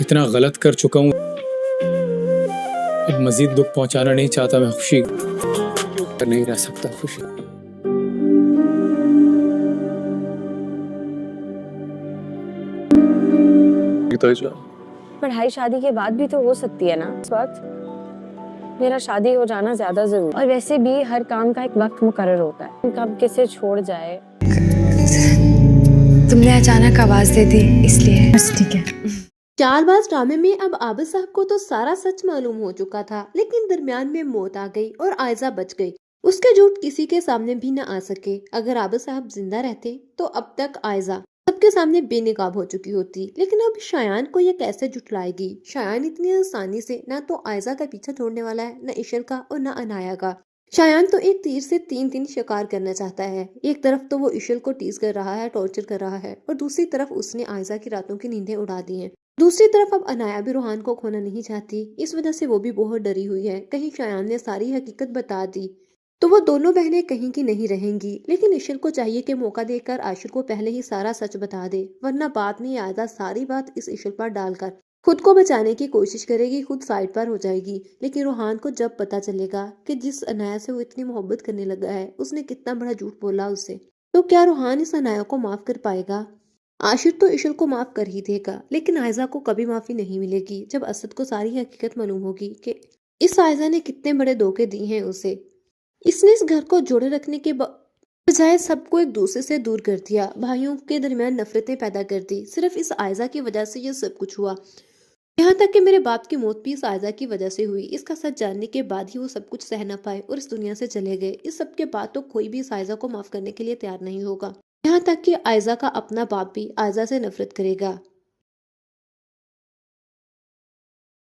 اتنا غلط کر چکا ہوں، اب مزید دکھ پہنچانا نہیں چاہتا. میں خوشی نہیں رہ سکتا. خوشی پڑھائی شادی کے بعد بھی تو ہو سکتی ہے نا. اس وقت میرا شادی ہو جانا زیادہ ضروری، اور ویسے بھی ہر کام کا ایک وقت مقرر ہوتا ہے. کب کسے چھوڑ جائے. تم نے اچانک آواز دے دی اس لیے. بس ٹھیک ہے. چال باز ڈرامے میں اب عابد صاحب کو تو سارا سچ معلوم ہو چکا تھا، لیکن درمیان میں موت آ گئی اور عائزہ بچ گئی. اس کے جھوٹ کسی کے سامنے بھی نہ آ سکے. اگر عابد صاحب زندہ رہتے تو اب تک عائزہ سب کے سامنے بے نقاب ہو چکی ہوتی. لیکن اب شایان کو یہ کیسے جھٹلائے گی؟ شایان اتنی آسانی سے نہ تو عائزہ کا پیچھا چھوڑنے والا ہے، نہ عشل کا اور نہ انایا کا. شایان تو ایک تیر سے تین شکار کرنا چاہتا ہے. ایک طرف تو وہ عشل کو ٹیز کر رہا ہے، ٹارچر کر رہا ہے، اور دوسری طرف اس نے عائزہ کی راتوں کی نیندیں اڑا دی ہیں. دوسری طرف اب انایا بھی روحان کو کھونا نہیں چاہتی. اس وجہ سے وہ بھی بہت ڈری ہوئی ہے، کہیں شایان نے ساری حقیقت بتا دی تو وہ دونوں بہنیں کہیں کی نہیں رہیں گی. لیکن عشل کو چاہیے کہ موقع دے کر عاشق کو پہلے ہی سارا سچ بتا دے، ورنہ بعد میں عائزہ ساری بات اس عشل پر ڈال کر خود کو بچانے کی کوشش کرے گی، خود سائڈ پر ہو جائے گی. لیکن روحان کو جب پتا چلے گا کہ جس انایا سے وہ اتنی محبت کرنے لگا ہے اس نے کتنا بڑا جھوٹ بولا اسے، تو کیا روحان اس انایا کو معاف کر پائے گا؟ عاشق تو عشل کو معاف کر ہی دے گا، لیکن عائزہ کو کبھی معافی نہیں ملے گی جب اسد کو ساری حقیقت معلوم ہوگی کہ اس عائزہ نے کتنے بڑے دھوکے دیے ہیں اسے. اس نے اس گھر کو جوڑے رکھنے کے بجائے سب کو ایک دوسرے سے دور کر دیا، بھائیوں کے درمیان نفرتیں پیدا کر دی. صرف اس عائزہ کی وجہ سے یہ سب کچھ ہوا. یہاں تک کہ میرے باپ کی موت بھی اس عائزہ کی وجہ سے ہوئی. اس کا سچ جاننے کے بعد ہی وہ سب کچھ سہ نہ پائے اور اس دنیا سے چلے گئے. اس سب کے بعد تو کوئی بھی اس عائزہ کو معاف کرنے کے لیے تیار نہیں ہوگا. یہاں تک کہ عائزہ کا اپنا باپ بھی عائزہ سے نفرت کرے گا.